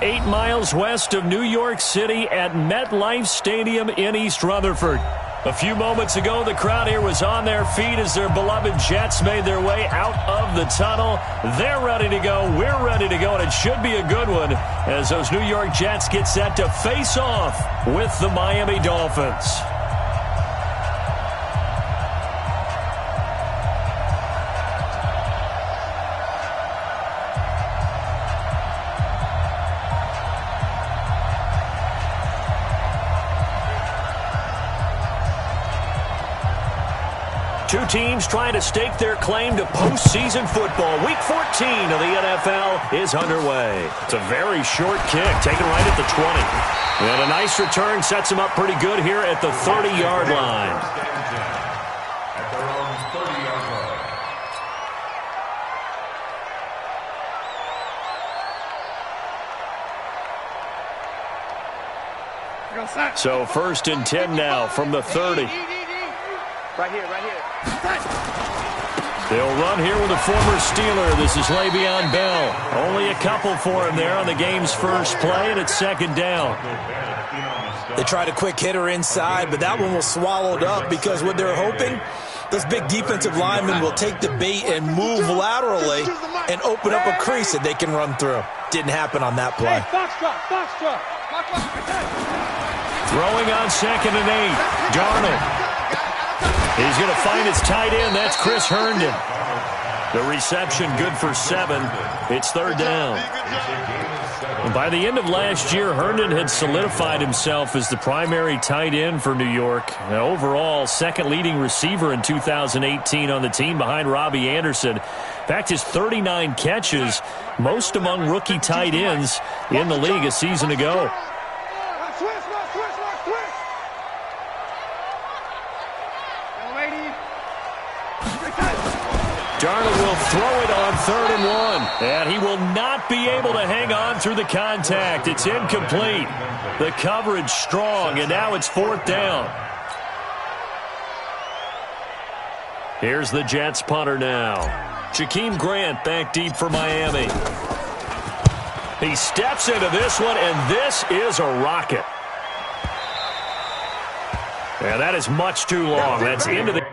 8 miles west of New York City at MetLife Stadium in East Rutherford. A few moments ago, the crowd here was on their feet as their beloved Jets made their way out of the tunnel. They're ready to go. We're ready to go, and it should be a good one as those New York Jets get set to face off with the Miami Dolphins. Two teams trying to stake their claim to postseason football. Week 14 of the NFL is underway. It's a very short kick, taken right at the 20. And a nice return sets them up pretty good here at the 30-yard line. At their own 30-yard line. So 1st and 10 now from the 30. Right here. They'll run here with a former Steeler. This is Le'Veon Bell. Only a couple for him there on the game's first play, and it's 2nd down. They tried a quick hitter inside, but that one was swallowed up because what they're hoping, this big defensive lineman will take the bait and move laterally and open up a crease that they can run through. Didn't happen on that play. Throwing on 2nd and 8. Darnold. He's going to find his tight end. That's Chris Herndon. The reception good for 7. It's 3rd down. And by the end of last year, Herndon had solidified himself as the primary tight end for New York. Now, overall, 2nd leading receiver in 2018 on the team behind Robbie Anderson. In fact, his 39 catches, most among rookie tight ends in the league a season ago. Darnold will throw it on 3rd and 1. And he will not be able to hang on through the contact. It's incomplete. The coverage strong, and now it's 4th down. Here's the Jets punter now. Jakeem Grant back deep for Miami. He steps into this one, and this is a rocket. Yeah, that is much too long. That's into the...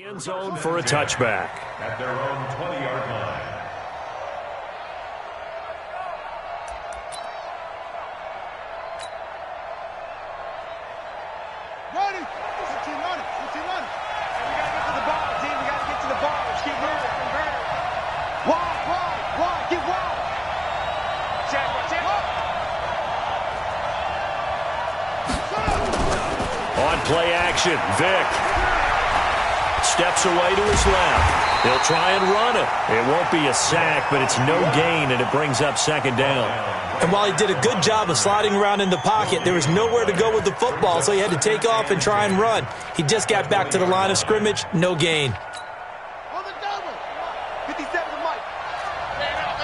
end zone for a touchback. At their own 20-yard line. Ready? Routine running. We got to get to the ball, team. We got to get to the ball. Let's keep moving. Wide. Get wide. Check. On play action, Vic steps away to his left. He'll try and run it. It won't be a sack, but it's no gain, and it brings up 2nd down. And while he did a good job of sliding around in the pocket, there was nowhere to go with the football, so he had to take off and try and run. He just got back to the line of scrimmage, no gain. On the double. 57 to Mike. Man out.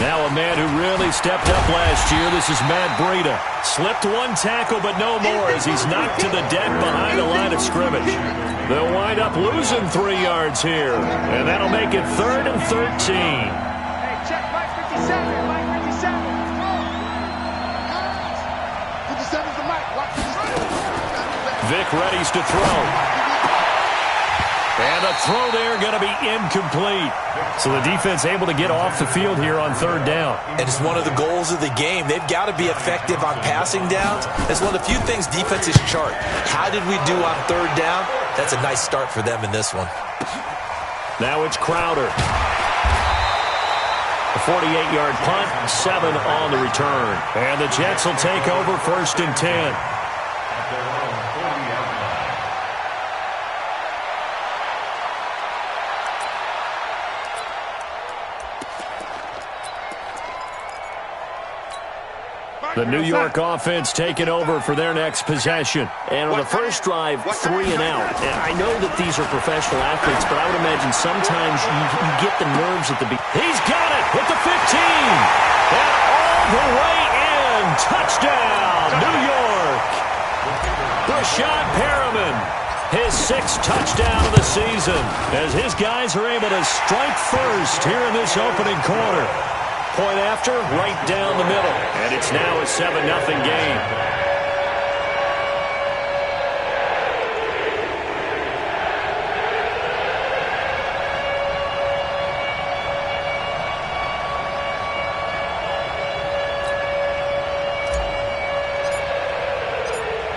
Now a man who really stepped up last year. This is Matt Breida. Slipped one tackle, but no more as he's knocked to the deck behind the line of scrimmage. They'll wind up losing 3 yards here, and that'll make it 3rd and 13. Hey, check Mike 57. Mike 57. 57's the Mike. Watch 57. Vic readies to throw. And the throw there going to be incomplete. So the defense able to get off the field here on third down. And it's one of the goals of the game. They've got to be effective on passing downs. It's one of the few things defenses chart. How did we do on third down? That's a nice start for them in this one. Now it's Crowder. A 48-yard punt, 7 on the return. And the Jets will take over 1st and 10. The New York offense taking over for their next possession. And on the first drive, 3 and out. And I know that these are professional athletes, but I would imagine sometimes you get the nerves at the beginning. He's got it at the 15. And all the way in. Touchdown, New York. Rashad Perriman, his 6th touchdown of the season, as his guys are able to strike first here in this opening quarter. Point after, right down the middle. And it's now a 7-0 game.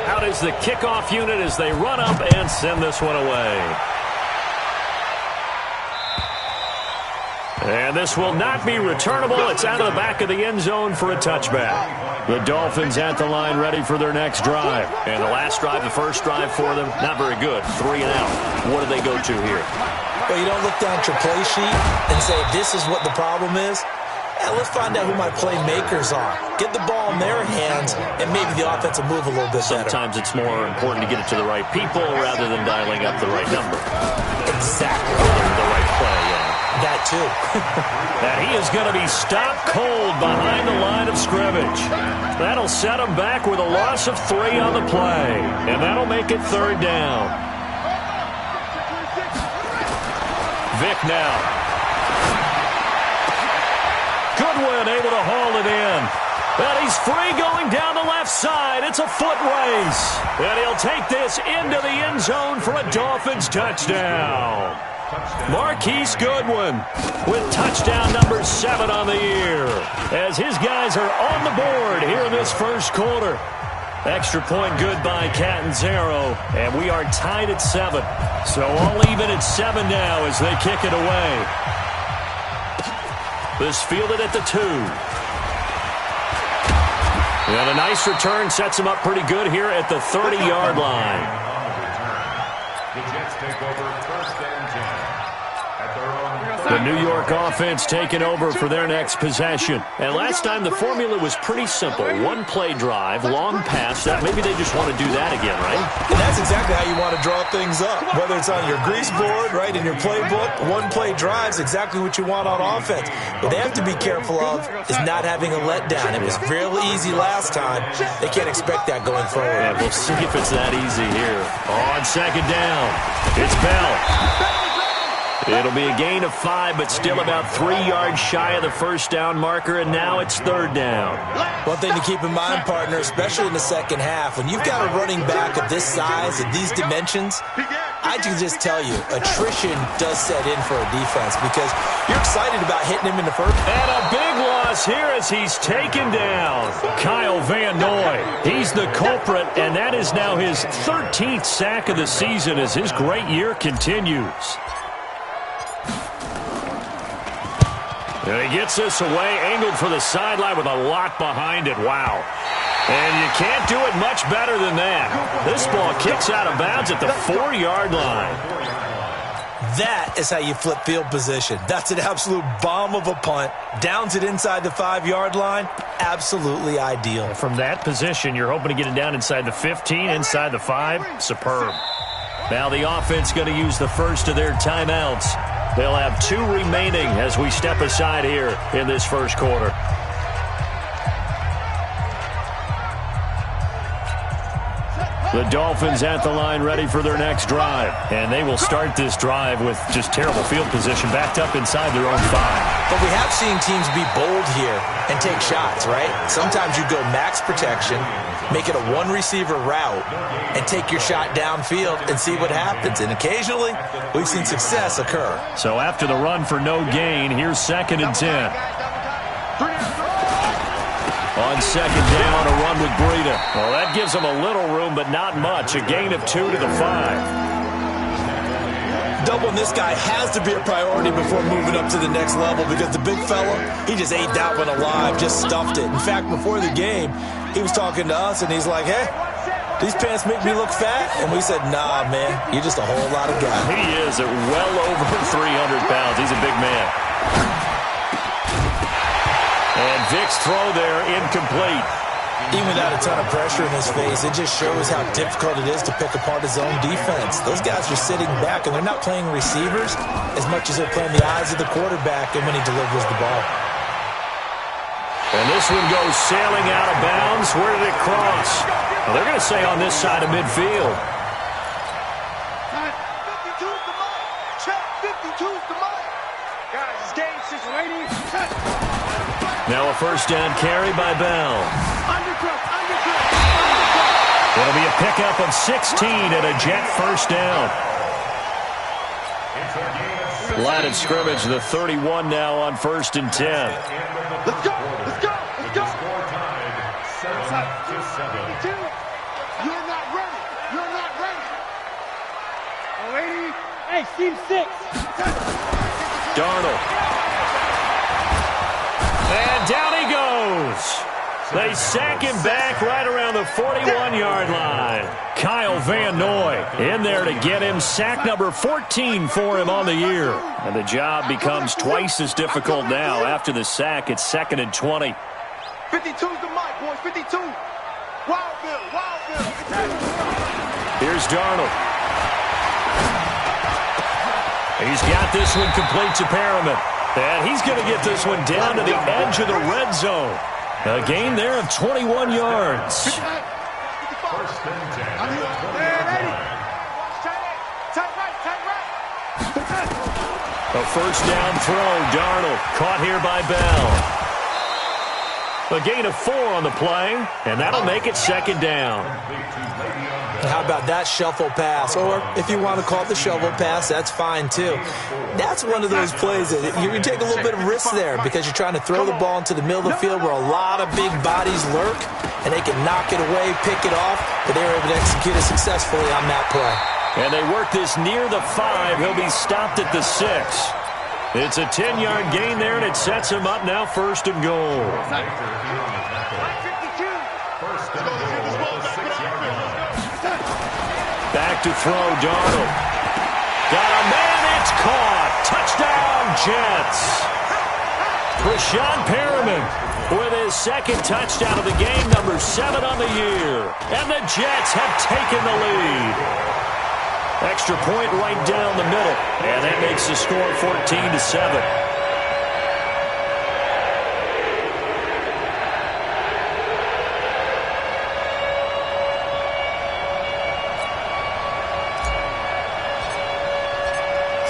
Out is the kickoff unit as they run up and send this one away. And this will not be returnable. It's out of the back of the end zone for a touchback. The Dolphins at the line ready for their next drive. And the last drive, the first drive for them, not very good. 3 and out. What do they go to here? Well, you don't look down at your play sheet and say, this is what the problem is. Let's find out who my playmakers are. Get the ball in their hands, and maybe the offense will move a little bit better. Sometimes it's more important to get it to the right people rather than dialing up the right number. Exactly. The right play, yeah. That too. And he is going to be stopped cold behind the line of scrimmage. That'll set him back with a loss of 3 on the play. And that'll make it 3rd down. Vic now. Goodwin able to haul it in. And he's free going down the left side. It's a foot race. And he'll take this into the end zone for a Dolphins touchdown. Marquise Goodwin with touchdown number 7 on the year, as his guys are on the board here in this first quarter. Extra point good by Catanzaro, and we are tied at 7. So all even at 7 now as they kick it away. This fielded at the 2. And a nice return sets him up pretty good here at the 30-yard line. The Jets take over 1st and 10 at their own. The New York offense taking over for their next possession. And last time the formula was pretty simple. 1-play drive, long pass. Maybe they just want to do that again, right? And that's exactly how you want to draw things up. Whether it's on your grease board, right, in your playbook, 1-play drive is exactly what you want on offense. What they have to be careful of is not having a letdown. It was real easy last time. They can't expect that going forward. Yeah, we'll see if it's that easy here. On 2nd down, it's Bell. It'll be a gain of 5, but still about 3 yards shy of the first down marker, and now it's 3rd down. One thing to keep in mind, partner, especially in the second half, when you've got a running back of this size and these dimensions, I can just tell you, attrition does set in for a defense because you're excited about hitting him in the first. And a big loss here as he's taken down. Kyle Van Noy, he's the culprit, and that is now his 13th sack of the season as his great year continues. And he gets this away, angled for the sideline with a lot behind it. Wow. And you can't do it much better than that. This ball kicks out of bounds at the 4-yard line. That is how you flip field position. That's an absolute bomb of a punt. Downs it inside the 5-yard line. Absolutely ideal. From that position, you're hoping to get it down inside the 15, inside the 5. Superb. Now the offense going to use the first of their timeouts. They'll have 2 remaining as we step aside here in this first quarter. The Dolphins at the line ready for their next drive. And they will start this drive with just terrible field position, backed up inside their own 5. But we have seen teams be bold here and take shots, right? Sometimes you go max protection, make it a one-receiver route, and take your shot downfield and see what happens. And occasionally, we've seen success occur. So after the run for no gain, here's 2nd and 10. On 2nd down, a run with Breida. Well, that gives them a little room, but not much. A gain of 2 to the 5. Doubling this guy has to be a priority before moving up to the next level because the big fella, he just ate that one alive, just stuffed it. In fact, before the game, he was talking to us, and he's like, hey, these pants make me look fat? And we said, nah, man, you're just a whole lot of guy. He is at well over 300 pounds. He's a big man. And Vic's throw there, incomplete. Even without a ton of pressure in his face, it just shows how difficult it is to pick apart his own defense. Those guys are sitting back, and they're not playing receivers as much as they're playing the eyes of the quarterback and when he delivers the ball. And this one goes sailing out of bounds. Where did it cross? Well, they're going to say on this side of midfield. 52's the mark. Check, 52's the mark. Guys, it's game situation. Now a first down carry by Bell. Undercut. It'll be a pickup of 16 and a Jet first down. Line of scrimmage, the 31 now on 1st and 10. Let's go. Score tied 7-7. You're not ready. Oh, 80. Hey, Steve 6. Darnold. And down he goes. They sack him back right around the 41-yard line. Kyle Van Noy in there to get him. Sack number 14 for him on the year. And the job becomes twice as difficult now. After the sack, it's 2nd and 20. 52's the mic, boys. 52. Wild Bill. Here's Darnold. He's got this one complete to Perriman. And he's going to get this one down to the edge of the red zone. A gain there of 21 yards. First and 10. A first down throw. Darnold caught here by Bell. A gain of 4 on the play, and that'll make it 2nd down. How about that shuffle pass? Or if you want to call it the shovel pass, that's fine too. That's one of those plays that you take a little bit of risk there because you're trying to throw the ball into the middle of the field where a lot of big bodies lurk, and they can knock it away, pick it off, but they were able to execute it successfully on that play. And they work this near the 5. He'll be stopped at the 6. It's a 10-yard gain there, and it sets him up now 1st and goal. Back to throw, Darnold. Got a man, it's caught. Touchdown, Jets. Rashawn Perriman with his 2nd touchdown of the game, number 7 on the year. And the Jets have taken the lead. Extra point right down the middle. And that makes the score 14-7.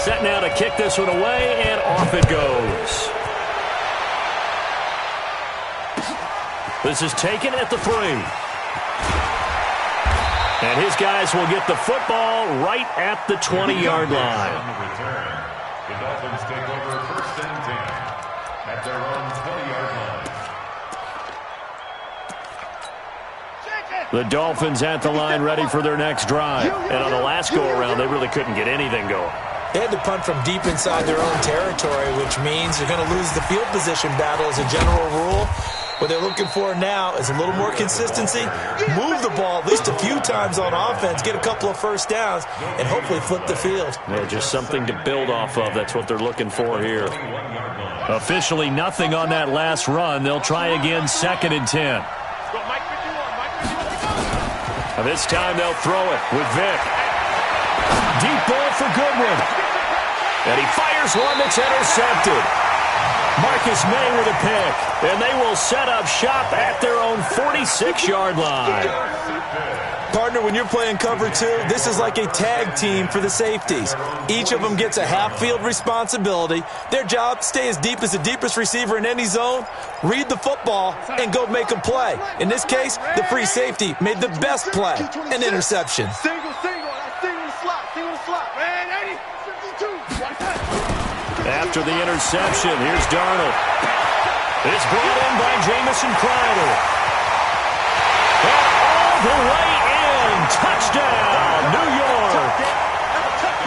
Set now to kick this one away, and off it goes. This is taken at the 3. And his guys will get the football right at the 20-yard line. On the return, the Dolphins take over 1st and 10 at their own 20-yard line. The Dolphins at the line ready for their next drive. And on the last go-around, they really couldn't get anything going. They had to punt from deep inside their own territory, which means they're going to lose the field position battle as a general rule. What they're looking for now is a little more consistency, move the ball at least a few times on offense, get a couple of first downs, and hopefully flip the field. Yeah, just something to build off of. That's what they're looking for here. Officially nothing on that last run. They'll try again, 2nd and 10. And this time they'll throw it with Vic. Deep ball for Goodwin. And he fires one that's intercepted. Marcus May with a pick. And they will set up shop at their own 46-yard line. Partner, when you're playing cover 2, this is like a tag team for the safeties. Each of them gets a half-field responsibility. Their job, stay as deep as the deepest receiver in any zone, read the football, and go make a play. In this case, the free safety made the best play, an interception. Single, single slot. Man, 52. After the interception, here's Darnold. It's brought in by Jamison Crowder. And all the way in. Touchdown, New York.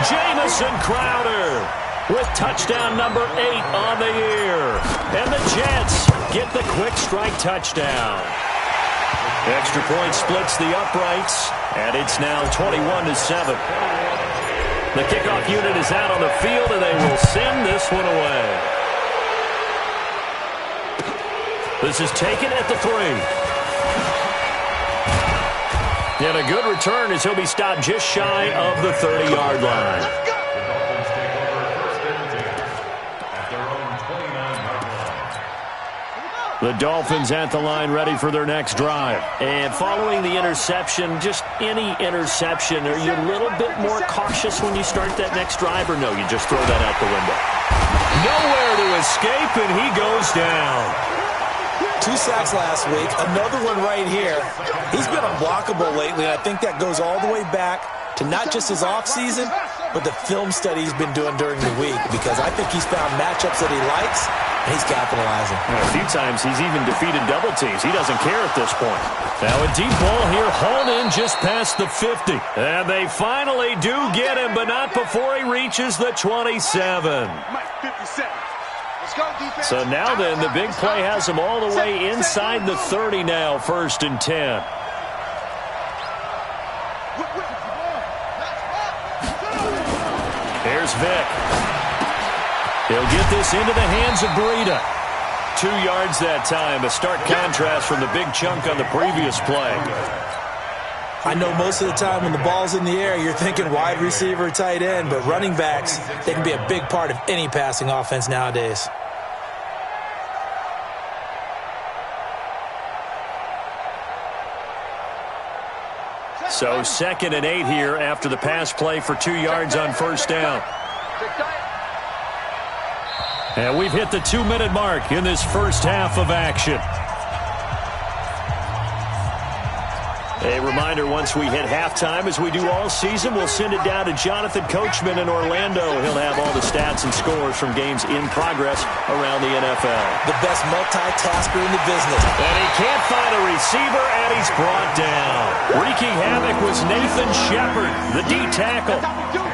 Jamison Crowder with touchdown number 8 on the year. And the Jets get the quick strike touchdown. Extra point splits the uprights, and it's now 21-7. The kickoff unit is out on the field, and they will send this one away. This is taken at the 3. And a good return as he'll be stopped just shy of the 30-yard line. The Dolphins take over first and 10 at their own 29-yard line. The Dolphins at the line ready for their next drive. And following the interception, just any interception, are you a little bit more cautious when you start that next drive, or no, you just throw that out the window? Nowhere to escape, and he goes down. 2 sacks last week, another one right here. He's been unblockable lately, and I think that goes all the way back to not just his offseason, but the film study he's been doing during the week, because I think he's found matchups that he likes, and he's capitalizing. A few times he's even defeated double teams. He doesn't care at this point. Now a deep ball here, hauled in just past the 50. And they finally do get him, but not before he reaches the 27. So now then, the big play has him all the way inside the 30 now, 1st and 10. Here's Vick. He'll get this into the hands of Breida. 2 yards that time, a stark contrast from the big chunk on the previous play. I know most of the time when the ball's in the air, you're thinking wide receiver, tight end, but running backs, they can be a big part of any passing offense nowadays. So 2nd and 8 here after the pass play for 2 yards on 1st down. And we've hit the 2-minute mark in this first half of action. A reminder, once we hit halftime, as we do all season, we'll send it down to Jonathan Coachman in Orlando. He'll have all the stats and scores from games in progress around the NFL. The best multitasker in the business. And he can't find a receiver, and he's brought down. Wreaking havoc was Nathan Shepard, the D tackle.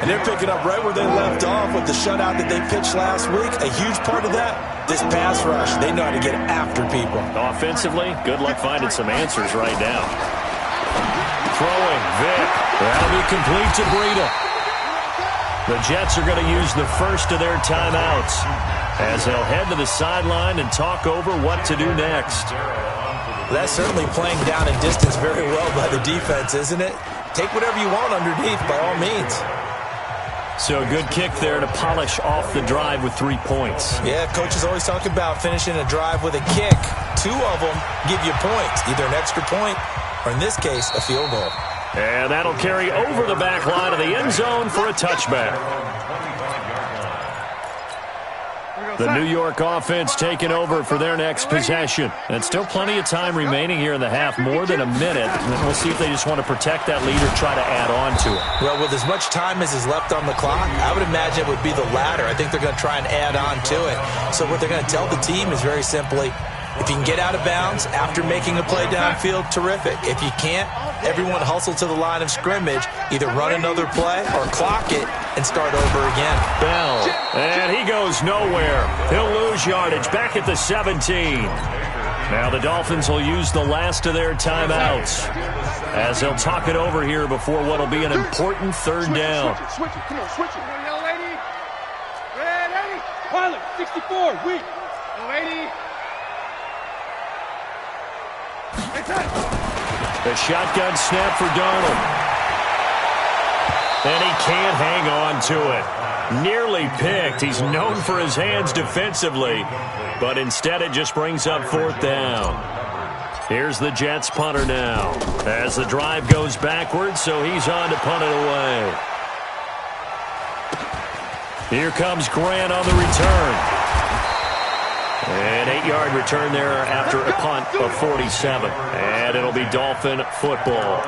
And they're picking up right where they left off with the shutout that they pitched last week. A huge part of that, this pass rush. They know how to get after people. Offensively, good luck finding some answers right now. Throwing, Vick. That'll be complete to Breida. The Jets are going to use the first of their timeouts as they'll head to the sideline and talk over what to do next. That's certainly playing down and distance very well by the defense, isn't it? Take whatever you want underneath, by all means. So a good kick there to polish off the drive with 3 points. Yeah, coaches always talk about finishing a drive with a kick. 2 of them give you points, either an extra point or, in this case, a field goal. And that'll carry over the back line of the end zone for a touchback. The New York offense taking over for their next possession. And still plenty of time remaining here in the half, more than a minute. And we'll see if they just want to protect that lead or try to add on to it. Well, with as much time as is left on the clock, I would imagine it would be the latter. I think they're going to try and add on to it. So what they're going to tell the team is very simply, if you can get out of bounds after making a play downfield, terrific. If you can't, everyone hustle to the line of scrimmage, either run another play or clock it and start over again. Bell, and he goes nowhere. He'll lose yardage back at the 17. Now the Dolphins will use the last of their timeouts as they'll talk it over here before what will be an important 3rd down. Switch it. Come on, switch it. Young lady. Red 80. Pilot, 64. Weak. Young lady. The shotgun snap for Darnold. And he can't hang on to it. Nearly picked. He's known for his hands defensively, but instead it just brings up 4th down. Here's the Jets punter now. As the drive goes backwards, so he's on to punt it away. Here comes Grant on the return. An 8-yard return there after a punt of 47. And it'll be Dolphin football.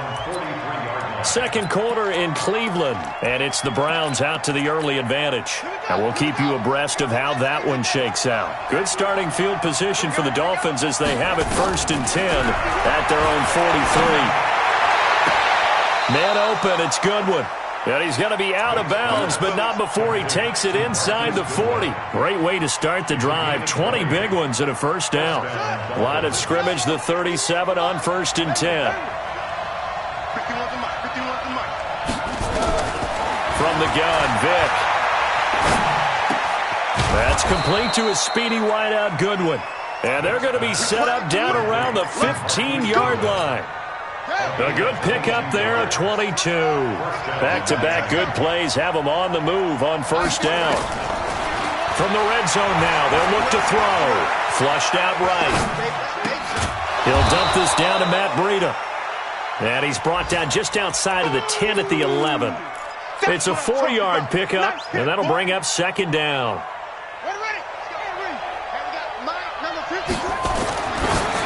Second quarter in Cleveland, and it's the Browns out to the early advantage. And we'll keep you abreast of how that one shakes out. Good starting field position for the Dolphins as they have it 1st and 10 at their own 43. Man open, it's Goodwin. And he's going to be out of bounds, but not before he takes it inside the 40. Great way to start the drive. 20 big ones and a first down. Line of scrimmage, the 37 on 1st and 10. From the gun, Vick. That's complete to his speedy wideout, Goodwin. And they're going to be set up down around the 15-yard line. A good pickup there, a 22. Back-to-back good plays have them on the move on 1st down. From the red zone now, they'll look to throw. Flushed out right. He'll dump this down to Matt Breida. And he's brought down just outside of the 10 at the 11. It's a 4-yard pickup, and that'll bring up 2nd down.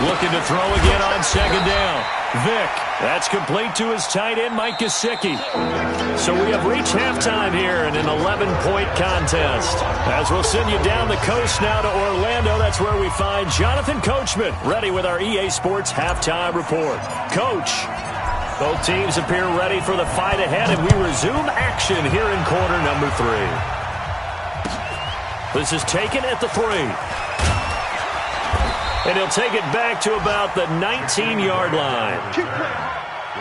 Looking to throw again on 2nd down. Vick. That's complete to his tight end, Mike Gesicki. So we have reached halftime here in an 11-point contest. As we'll send you down the coast now to Orlando, that's where we find Jonathan Coachman, ready with our EA Sports halftime report. Coach. Both teams appear ready for the fight ahead, and we resume action here in quarter number 3. This is taken at the 3. And he'll take it back to about the 19-yard line. The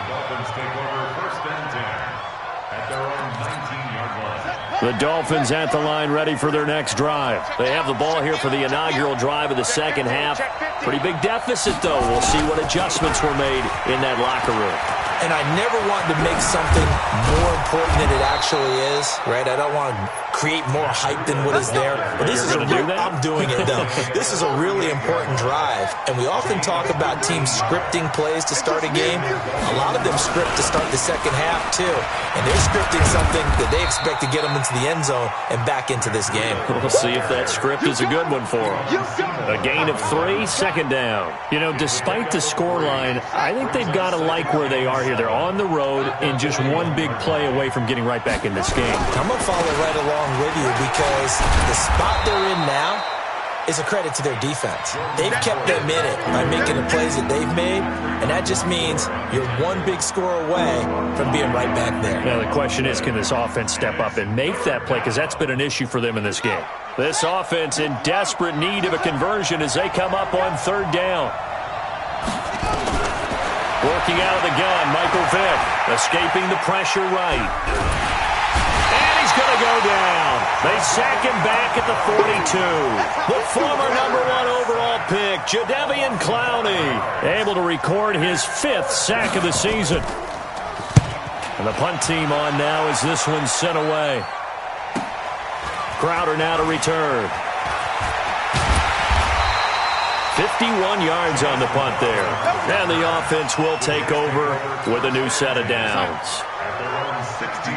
Dolphins take over 1st and 10 at their own 19-yard line. The Dolphins at the line ready for their next drive. They have the ball here for the inaugural drive of the second half. Pretty big deficit, though. We'll see what adjustments were made in that locker room. And I never want to make something more important than it actually is, right? I don't want to create more hype than what is there. But this is I'm doing it, though. This is a really important drive. And we often talk about teams scripting plays to start a game. A lot of them script to start the second half, too. And they're scripting something that they expect to get them into the end zone and back into this game. We'll see if that script is a good one for them. A gain of 3, 2nd down. You know, despite the scoreline, I think they've got to like where they are here. They're on the road and just one big play away from getting right back in this game. I'm going to follow right along with you because the spot they're in now is a credit to their defense. They've kept them in it by making the plays that they've made, and that just means you're one big score away from being right back there. Now, the question is, can this offense step up and make that play? Because that's been an issue for them in this game. This offense in desperate need of a conversion as they come up on 3rd down. Working out of the gun, Michael Vick, escaping the pressure right. And he's going to go down. They sack him back at the 42. The former #1 overall pick, Jadeveon Clowney, able to record his 5th sack of the season. And the punt team on now as this one's sent away. Crowder now to return. 51 yards on the punt there. And the offense will take over with a new set of downs.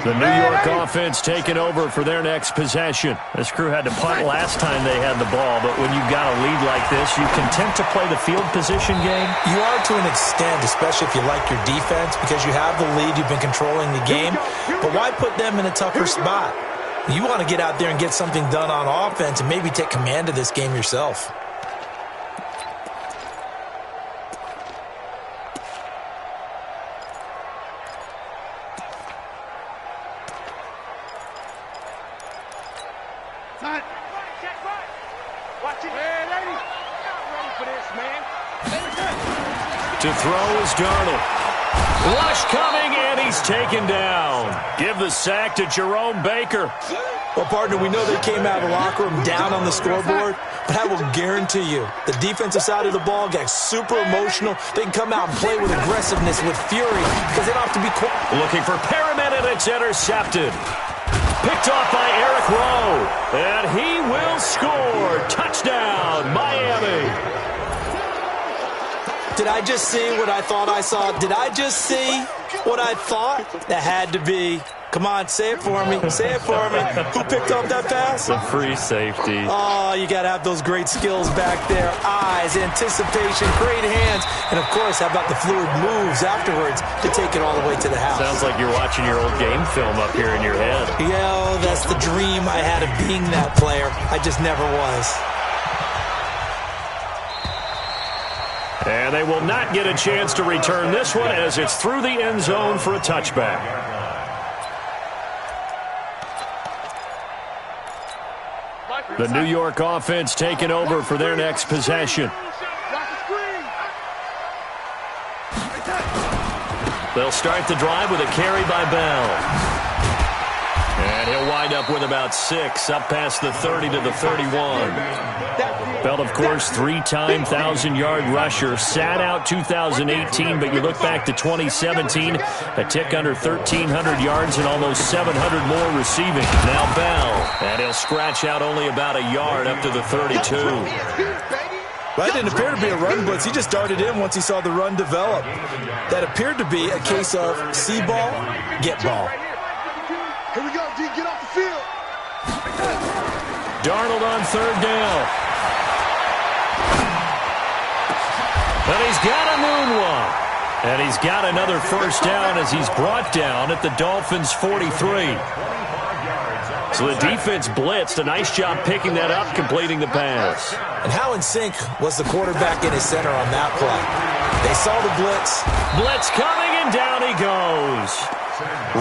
The New York offense taking over for their next possession. This crew had to punt last time they had the ball, but when you've got a lead like this, you content to play the field position game? You are to an extent, especially if you like your defense, because you have the lead, you've been controlling the game. But why put them in a tougher spot? You want to get out there and get something done on offense and maybe take command of this game yourself. To throw is Darnold. Rush coming, and he's taken down. Give the sack to Jerome Baker. Well, partner, we know they came out of the locker room down on the scoreboard, but I will guarantee you the defensive side of the ball got super emotional. They can come out and play with aggressiveness, with fury, because they don't have to be quick. Looking for Perriman, and it's intercepted. Picked off by Eric Rowe, and he will score. Touchdown, Miami. Did I just see what I thought I saw? Did I just see what I thought? That had to be. Come on, say it for me. Say it for me. Who picked up that pass? The free safety. Oh, you got to have those great skills back there. Eyes, anticipation, great hands. And, of course, how about the fluid moves afterwards to take it all the way to the house? Sounds like you're watching your old game film up here in your head. Yeah, that's the dream I had of being that player. I just never was. And they will not get a chance to return this one as it's through the end zone for a touchback. The New York offense taking over for their next possession. They'll start the drive with a carry by Bell. And he'll wind up with about 6, up past the 30 to the 31. Bell, of course, 3-time 1,000-yard rusher. Sat out 2018, but you look back to 2017, a tick under 1,300 yards and almost 700 more receiving. Now Bell, and he'll scratch out only about a yard up to the 32. Well, that didn't appear to be a run blitz. He just darted in once he saw the run develop. That appeared to be a case of see ball, get ball. Here we go, D. Get off the field. Darnold on third down. And he's got a moonwalk. And he's got another first down as he's brought down at the Dolphins' 43. So the defense blitzed. A nice job picking that up, completing the pass. And how in sync was the quarterback in his center on that play? They saw the blitz. Blitz coming, and down he goes.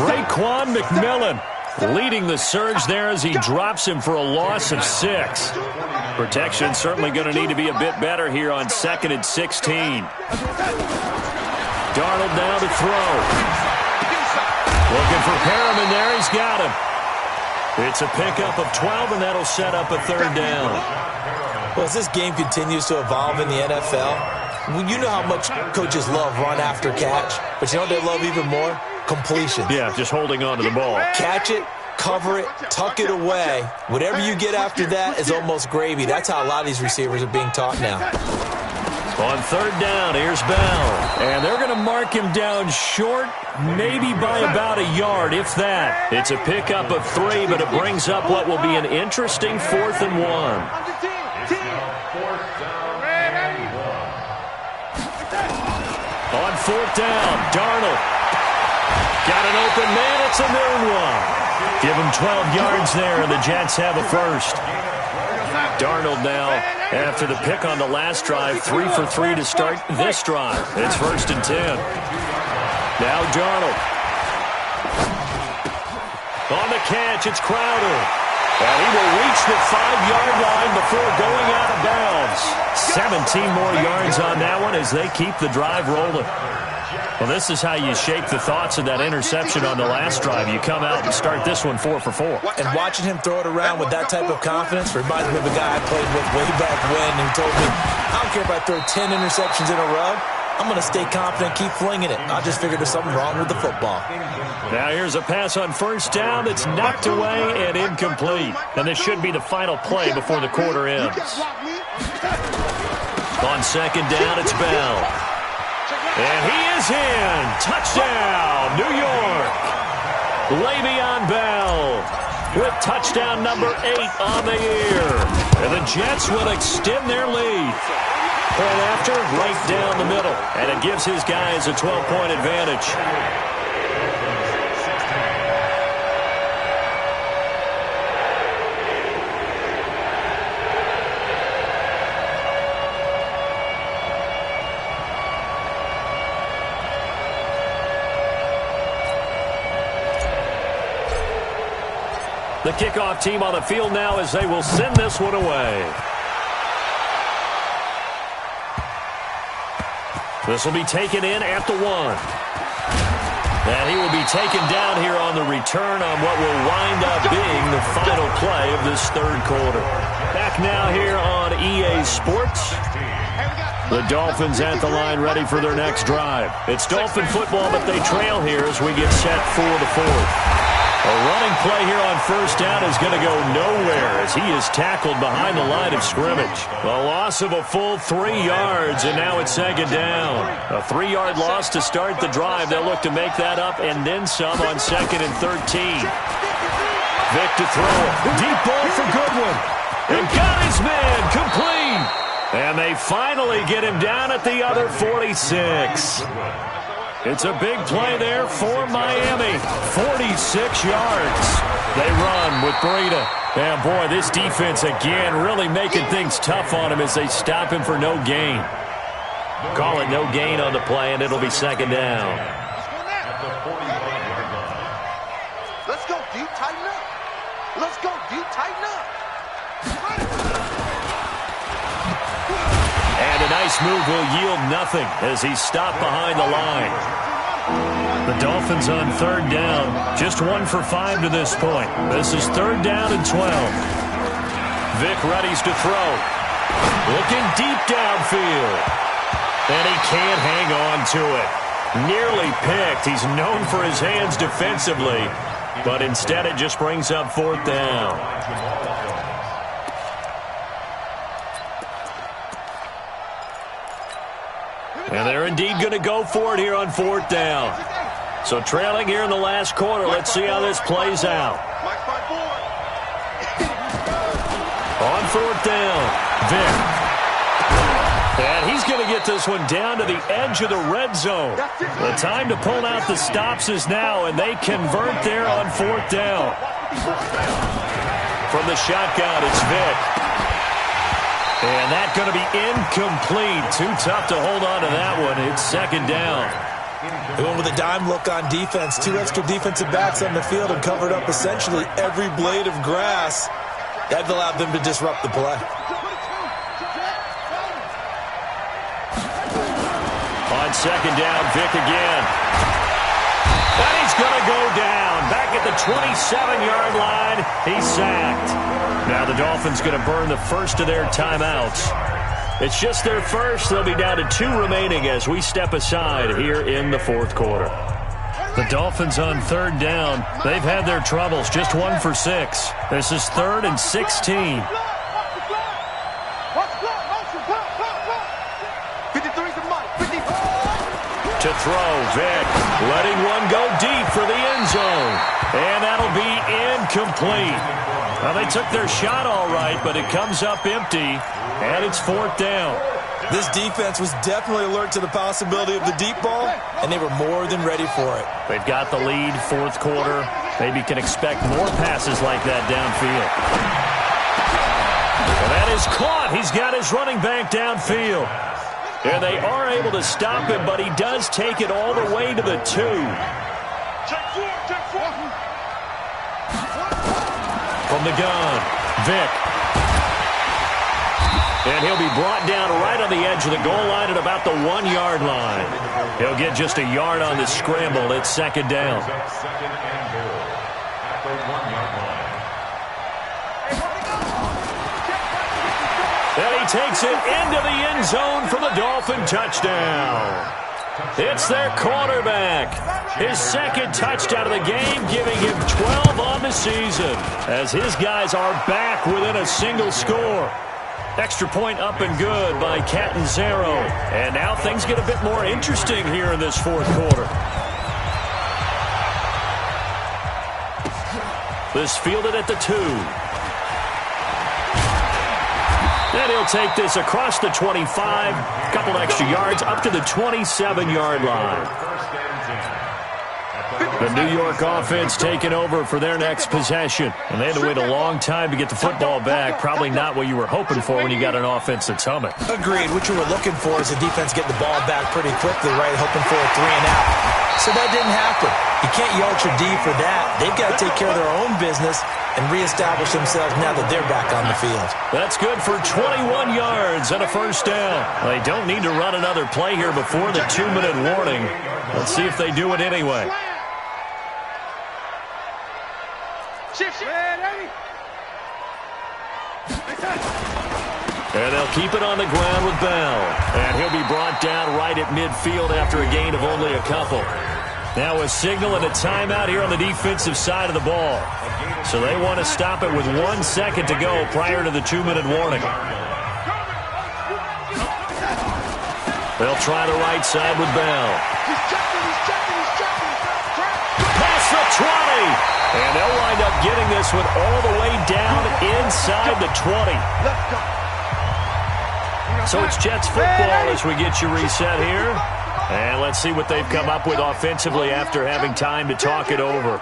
Raekwon McMillan leading the surge there as he drops him for a loss of 6. Protection certainly going to need to be a bit better here on 2nd and 16. Darnold now to throw. Looking for Perriman there. He's got him. It's a pickup of 12, and that'll set up a third down. Well, as this game continues to evolve in the NFL, you know how much coaches love run after catch, but you know what they love even more? Completion. Yeah, just holding on to the ball. Catch it, cover it, tuck it away. Whatever you get after that is almost gravy. That's how a lot of these receivers are being taught now. On third down, here's Bell. And they're going to mark him down short, maybe by about a yard, if that. It's a pickup of 3, but it brings up what will be an interesting 4th and 1. On 4th down, Darnold. Got an open man, it's a moonwalk. Give him 12 yards there, and the Jets have a first. Darnold now, after the pick on the last drive, 3 for 3 to start this drive. It's 1st and 10. Now Darnold. On the catch, it's Crowder. And he will reach the 5-yard line before going out of bounds. 17 more yards on that one as they keep the drive rolling. Well, this is how you shape the thoughts of that interception on the last drive. You come out and start this one 4 for 4. And watching him throw it around with that type of confidence reminds me of a guy I played with way back when who told me, I don't care if I throw 10 interceptions in a row. I'm going to stay confident, keep flinging it. I just figured there's something wrong with the football. Now here's a pass on first down that's knocked away and incomplete. And this should be the final play before the quarter ends. On second down, it's Bell. And he is in. Touchdown, New York. Le'Veon Bell with touchdown number 8 on the year. And the Jets will extend their lead. Point after, right down the middle. And it gives his guys a 12-point advantage. The kickoff team on the field now as they will send this one away. This will be taken in at the 1. And he will be taken down here on the return on what will wind up being the final play of this third quarter. Back now here on EA Sports. The Dolphins at the line ready for their next drive. It's Dolphin football, but they trail here as we get set for the 4th. A running play here on first down is going to go nowhere as he is tackled behind the line of scrimmage. A loss of a full 3 yards, and now it's second down. A 3-yard loss to start the drive. They'll look to make that up and then some on 2nd and 13. Vic to throw it. Deep ball for Goodwin. And got his man complete. And they finally get him down at the other 46. It's a big play there for Miami. 46 yards. They run with Breida. And, boy, this defense again really making things tough on him as they stop him for no gain. Call it no gain on the play, and it'll be second down. Let's go, D. Tighten up. Let's go, D. Tighten up. And a nice move will yield nothing as he's stopped behind the line. The Dolphins on third down. Just 1 for 5 to this point. This is 3rd down and 12. Vic readies to throw. Looking deep downfield. And he can't hang on to it. Nearly picked. He's known for his hands defensively. But instead it just brings up 4th down. And they're indeed going to go for it here on 4th down. So trailing here in the last quarter. Let's see how this plays out. On 4th down, Vic. And he's going to get this one down to the edge of the red zone. The time to pull out the stops is now, and they convert there on 4th down. From the shotgun, it's Vic. And that's going to be incomplete. Too tough to hold on to that one. It's second down. They went with a dime look on defense. 2 extra defensive backs on the field and covered up essentially every blade of grass. That allowed them to disrupt the play. On second down, Vic again. And he's going to go down. Back at the 27-yard line. He's sacked. Now the Dolphins going to burn the first of their timeouts. It's just their first. They'll be down to 2 remaining as we step aside here in the 4th quarter. The Dolphins on third down. They've had their troubles. Just 1 for 6. This is 3rd and 16. To throw, Vic, letting one go deep for the end zone. And that'll be incomplete. Well, they took their shot all right, but it comes up empty, and it's 4th down. This defense was definitely alert to the possibility of the deep ball, and they were more than ready for it. They've got the lead, 4th quarter. Maybe can expect more passes like that downfield. And that is caught. He's got his running back downfield. And they are able to stop him, but he does take it all the way to the 2. From the gun, Vic. And he'll be brought down right on the edge of the goal line at about the 1-yard line. He'll get just a yard on the scramble. It's second down. And he takes it into the end zone for the Dolphin touchdown. It's their quarterback. His 2nd touchdown of the game, giving him 12 on the season, as his guys are back within a single score. Extra point up and good by Catanzaro. And now things get a bit more interesting here in this 4th quarter. This fielded at the 2. And he'll take this across the 25, a couple extra yards, up to the 27-yard line. The New York offense taking over for their next possession. And they had to wait a long time to get the football back. Probably not what you were hoping for when you got an offense that's humming. Agreed. What you were looking for is the defense getting the ball back pretty quickly, right? Hoping for a 3-and-out. So that didn't happen. You can't yard your D for that. They've got to take care of their own business and reestablish themselves now that they're back on the field. That's good for 21 yards and a first down. They don't need to run another play here before the 2-minute warning. Let's see if they do it anyway. And they'll keep it on the ground with Bell. And he'll be brought down right at midfield after a gain of only a couple. Now a signal and a timeout here on the defensive side of the ball. So they want to stop it with 1 second to go prior to the 2-minute warning. They'll try the right side with Bell. He's checking. Pass the 20. And they'll wind up getting this one all the way down inside the 20. Let's go. So it's Jets football as we get you reset here. And let's see what they've come up with offensively after having time to talk it over.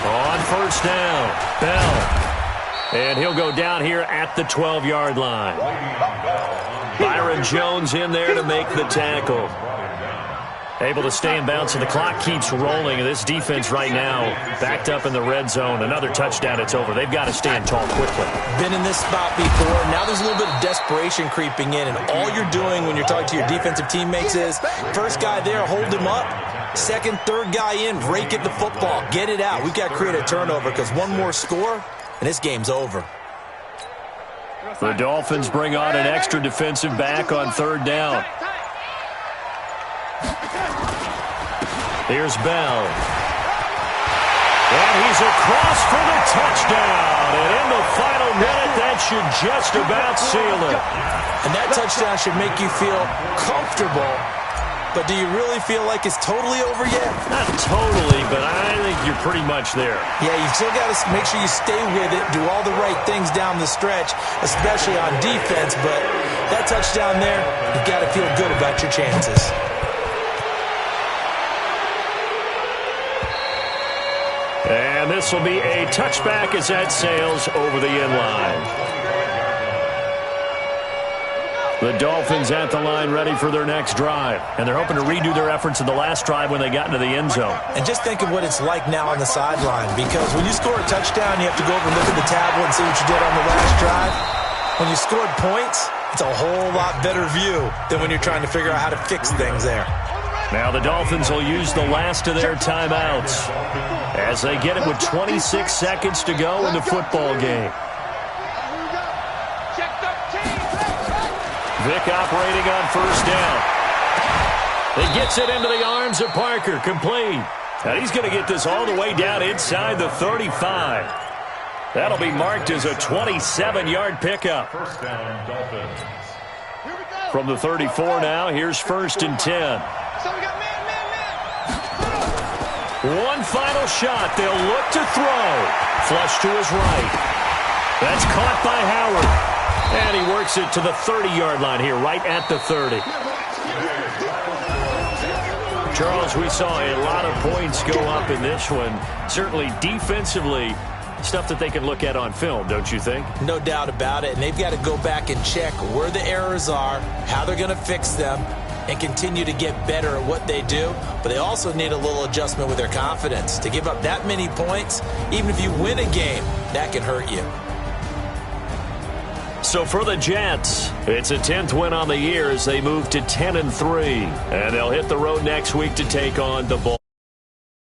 On first down, Bell. And he'll go down here at the 12-yard line. Byron Jones in there to make the tackle. Able to stay in bounds, and the clock keeps rolling. And this defense right now backed up in the red zone. Another touchdown, it's over. They've got to stand tall quickly. Been in this spot before. Now there's a little bit of desperation creeping in, and all you're doing when you're talking to your defensive teammates is first guy there, hold him up. Second, third guy in, rake at the football. Get it out. We've got to create a turnover because one more score, and this game's over. The Dolphins bring on an extra defensive back on third down. Here's Bell. And he's across for the touchdown. And in the final minute, that should just about seal it. And that touchdown should make you feel comfortable. But do you really feel like it's totally over yet? Not totally, but I think you're pretty much there. Yeah, you still got to make sure you stay with it, do all the right things down the stretch, especially on defense. But that touchdown there, you've got to feel good about your chances. And this will be a touchback as that sails over the end line. The Dolphins at the line ready for their next drive. And they're hoping to redo their efforts in the last drive when they got into the end zone. And just think of what it's like now on the sideline. Because when you score a touchdown, you have to go over and look at the tablet and see what you did on the last drive. When you scored points, it's a whole lot better view than when you're trying to figure out how to fix things there. Now the Dolphins will use the last of their timeouts as they get it with 26 seconds to go in the football game. Vick operating on first down. He gets it into the arms of Parker, complete. And he's going to get this all the way down inside the 35. That'll be marked as a 27-yard pickup. First down, Dolphins. From the 34 now, here's 1st and 10. So we got man. One final shot. They'll look to throw. Flush to his right. That's caught by Howard. And he works it to the 30-yard line here, right at the 30. Charles, we saw a lot of points go up in this one. Certainly defensively, stuff that they can look at on film, don't you think? No doubt about it. And they've got to go back and check where the errors are, how they're going to fix them, and continue to get better at what they do. But they also need a little adjustment with their confidence. To give up that many points, even if you win a game, that can hurt you. So for the Jets, it's a 10th win on the year as they move to 10-3. And they'll hit the road next week to take on the Bull.